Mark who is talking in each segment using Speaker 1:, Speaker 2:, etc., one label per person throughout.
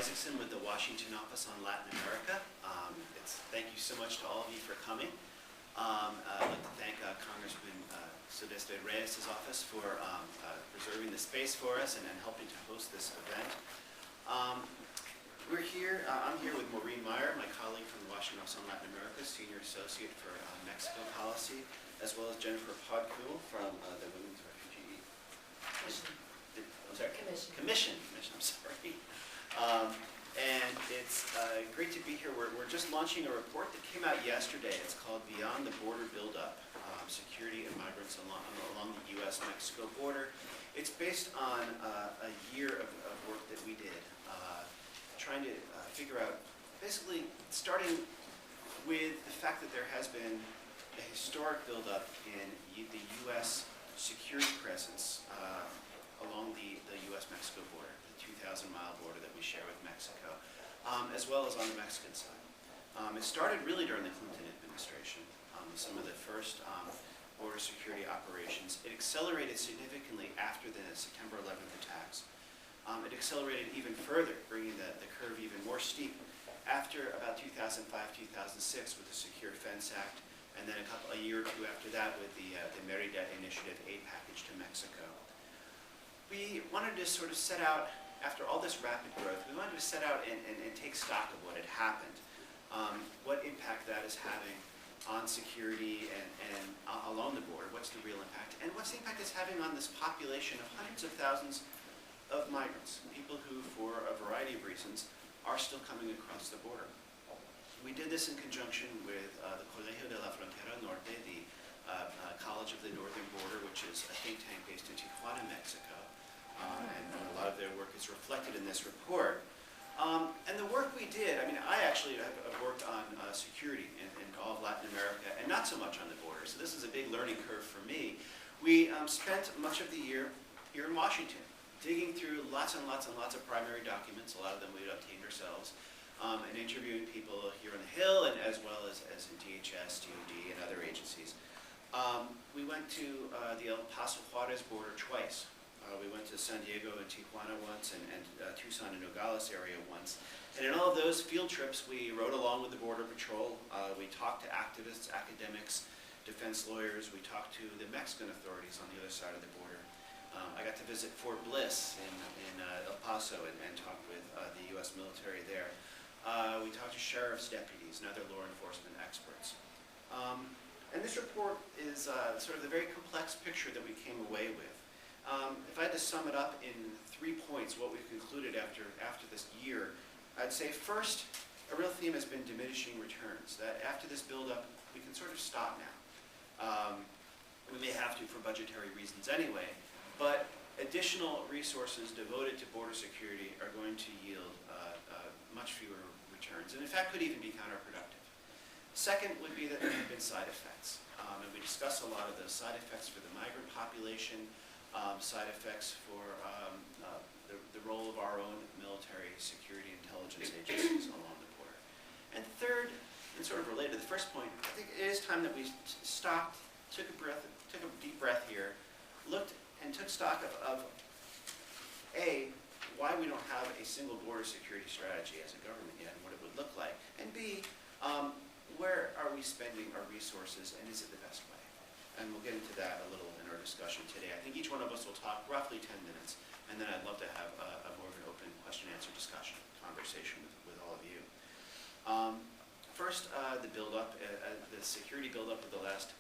Speaker 1: Isaacson with the Washington office on Latin America. Thank you so much to all of you for coming. I'd like to thank Congressman Sylvester Reyes' office for reserving the space for us and helping to host this event. We're here, I'm here with Maureen Meyer, my colleague from the Washington office on Latin America, Senior Associate for Mexico Policy, as well as Jennifer Podcool from the Women's Refugee Commission, I'm sorry. And it's great to be here. We're just launching a report that came out yesterday. It's called Beyond the Border Buildup, Security and Migrants along the U.S. Mexico Border. It's based on a year of work that we did, trying to figure out, basically starting with the fact that there has been a historic buildup in the U.S. security presence along the U.S. Mexico border, the 2,000-mile border that we share with Mexico, as well as on the Mexican side. It started really during the Clinton administration, some of the first border security operations. It accelerated significantly after the September 11th attacks. It accelerated even further, bringing the curve even more steep after about 2005, 2006 with the Secure Fence Act, and then a year or two after that with the Merida Initiative aid package to Mexico. We wanted to sort of set out, after all this rapid growth, we wanted to set out and take stock of what had happened, what impact that is having on security and along the border, what's the real impact, and what's the impact it's having on this population of hundreds of thousands of migrants, people who, for a variety of reasons, are still coming across the border. We did this in conjunction with the Colegio de la Frontera Norte, the College of the Northern Border, which is a think tank based in Tijuana, Mexico. And a lot of their work is reflected in this report. And the work we did, I mean, I actually have worked on security in all of Latin America, and not so much on the border. So this is a big learning curve for me. We spent much of the year here in Washington, digging through lots and lots and lots of primary documents. A lot of them we had obtained ourselves, and interviewing people here on the Hill, and as well as in DHS, DOD, and other agencies. We went to the El Paso Juarez border twice. We went to San Diego and Tijuana once, and Tucson and Nogales area once. And in all of those field trips, we rode along with the Border Patrol. We talked to activists, academics, defense lawyers. We talked to the Mexican authorities on the other side of the border. I got to visit Fort Bliss in El Paso and talk with the U.S. military there. We talked to sheriff's deputies and other law enforcement experts. And this report is sort of the very complex picture that we came away with. If I had to sum it up in 3 points, what we've concluded after this year, I'd say first, a real theme has been diminishing returns. That after this buildup, we can sort of stop now. We may have to for budgetary reasons anyway, but additional resources devoted to border security are going to yield much fewer returns, and in fact could even be counterproductive. Second would be that there have been side effects, and we discuss a lot of those side effects for the migrant population, side effects for the role of our own military security intelligence agencies along the border. And third, and sort of related to the first point, I think it is time that we stopped, took a deep breath here, looked and took stock of A, why we don't have a single border security strategy as a government yet and what it would look like, and B, where are we spending our resources and is it the best way? And we'll get into that a little in our discussion today. I think each one of us will talk roughly 10 minutes, and then I'd love to have a more of an open question-answer discussion, conversation with all of you. First, the buildup, the security buildup of the last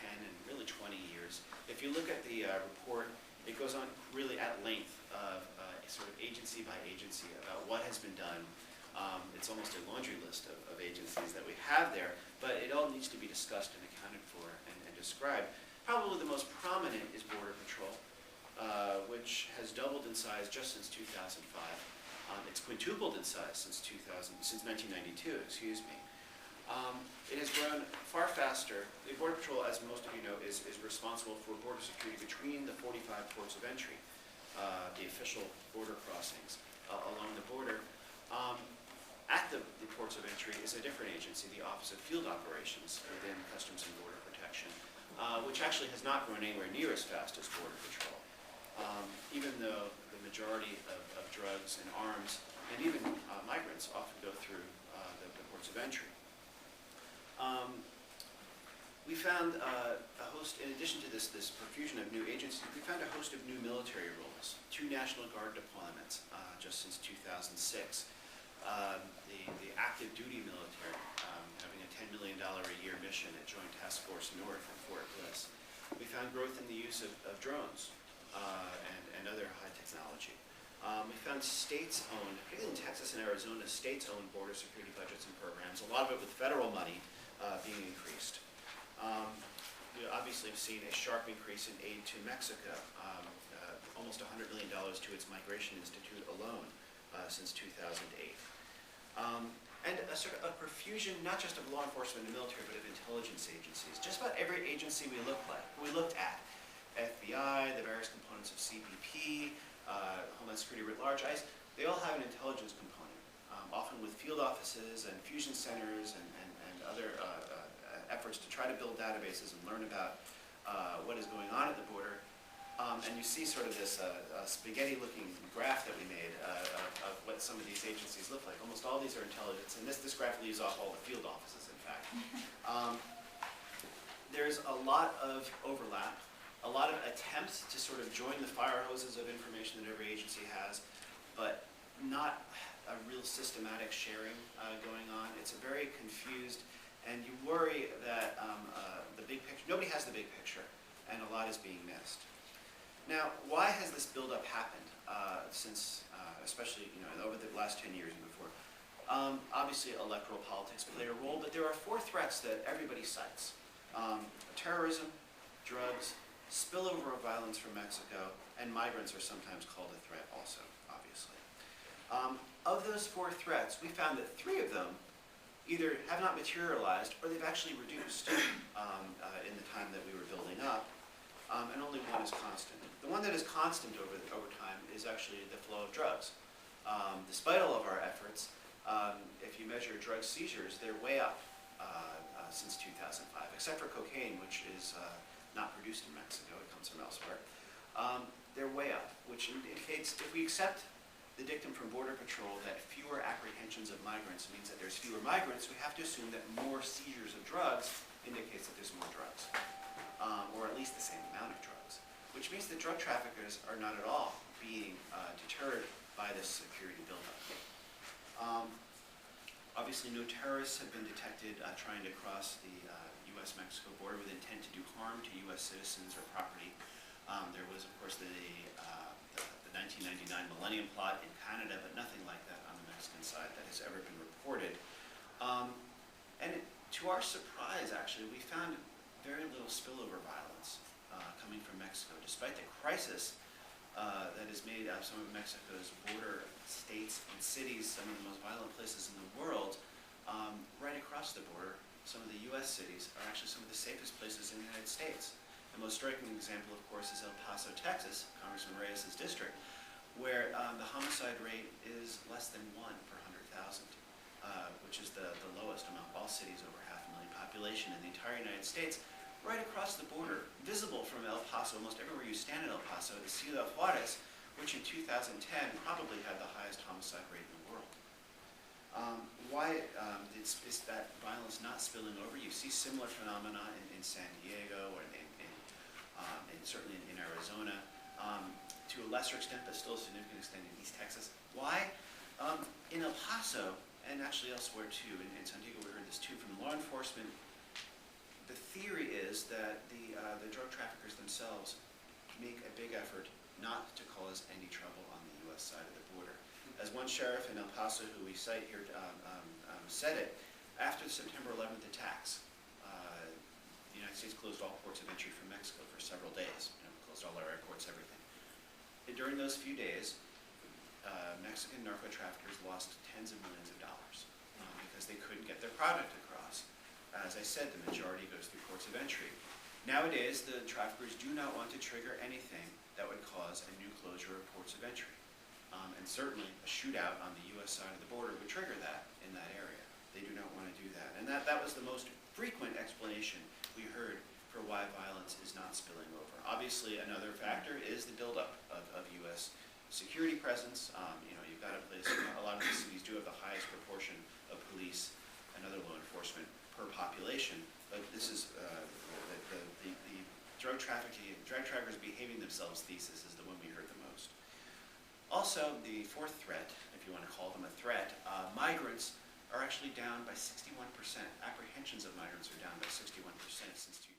Speaker 1: 10 and really 20 years. If you look at the report, it goes on really at length of sort of agency by agency about what has been done. It's almost a laundry list of agencies that we have there, but it all needs to be discussed and accounted for and described. Probably the most prominent is Border Patrol, which has doubled in size just since 2005. It's quintupled in size since 1992, excuse me. It has grown far faster. The Border Patrol, as most of you know, is responsible for border security between the 45 ports of entry, the official border crossings along the border. At the ports of entry is a different agency, the Office of Field Operations within Customs and Border Protection, which actually has not grown anywhere near as fast as Border Patrol. Even though the majority of drugs and arms and even migrants often go through the ports of entry. We found a host, in addition to this profusion of new agencies, we found a host of new military roles, 2 National Guard deployments just since 2006. The active duty military, having a $10 million a year mission at Joint Task Force North in Fort Bliss. We found growth in the use of drones and other high technology. We found states-owned, particularly in Texas and Arizona, states-owned border security budgets and programs, a lot of it with federal money being increased. We obviously have seen a sharp increase in aid to Mexico, almost $100 million to its Migration Institute alone since 2008. And a sort of a profusion, not just of law enforcement and military, but of intelligence agencies. Just about every agency we looked at, FBI, the various components of CBP, Homeland Security writ large, ICE, they all have an intelligence component, often with field offices and fusion centers and other efforts to try to build databases and learn about what is going on at the border. And you see sort of this spaghetti-looking graph that we made of what some of these agencies look like. Almost all these are intelligence, and this graph leaves off all the field offices, in fact. There's a lot of overlap, a lot of attempts to sort of join the fire hoses of information that every agency has, but not a real systematic sharing going on. It's a very confused, and you worry that the big picture, nobody has the big picture, and a lot is being missed. Now, why has this buildup happened since, especially over the last 10 years and before? Obviously, electoral politics play a role, but there are 4 threats that everybody cites: terrorism, drugs, spillover of violence from Mexico, and migrants are sometimes called a threat also, obviously. Of those 4 threats, we found that 3 of them either have not materialized or they've actually reduced in the time that we were building up, and only 1 is constant. The one that is constant over time is actually the flow of drugs. Despite all of our efforts, if you measure drug seizures, they're way up since 2005, except for cocaine, which is not produced in Mexico, it comes from elsewhere. They're way up, which indicates, if we accept the dictum from Border Patrol that fewer apprehensions of migrants means that there's fewer migrants, we have to assume that more seizures of drugs indicates that there's more drugs, or at least the same amount of drugs, which means that drug traffickers are not at all being deterred by this security buildup. Obviously, no terrorists have been detected trying to cross the U.S. Mexico border with intent to do harm to U.S. citizens or property. There was, of course, the 1999 Millennium Plot in Canada, but nothing like that on the Mexican side that has ever been reported. To our surprise, actually, we found very little spillover violence coming from Mexico, despite the crisis that has made some of Mexico's border states and cities some of the most violent places in the world. Right across the border, some of the U.S. cities are actually some of the safest places in the United States. The most striking example, of course, is El Paso, Texas, Congressman Reyes' district, where the homicide rate is less than 1 per 100,000, which is the lowest among all cities over 500,000 population in the entire United States. Right across the border, visible from El Paso, almost everywhere you stand in El Paso, is Ciudad Juarez, which in 2010 probably had the highest homicide rate in the world. Why is that violence not spilling over? You see similar phenomena in San Diego or certainly in Arizona, to a lesser extent, but still a significant extent in East Texas. Why? In El Paso, and actually elsewhere too, in San Diego we heard this too from law enforcement, the theory is that the drug traffickers themselves make a big effort not to cause any trouble on the U.S. side of the border. As one sheriff in El Paso, who we cite here, said it, after the September 11th attacks, the United States closed all ports of entry from Mexico for several days, closed all our airports, everything. And during those few days, Mexican narco-traffickers lost tens of millions of dollars because they couldn't get their product across. As I said, the majority goes through ports of entry. Nowadays, the traffickers do not want to trigger anything that would cause a new closure of ports of entry. And certainly, a shootout on the U.S. side of the border would trigger that in that area. They do not want to do that. And that was the most frequent explanation we heard for why violence is not spilling over. Obviously, another factor is the buildup of U.S. security presence. You've got a place, a lot of per population, but this is the drug traffickers behaving themselves thesis is the one we heard the most. Also, the fourth threat, if you want to call them a threat, migrants are actually down by 61%. Apprehensions of migrants are down by 61% since 2000.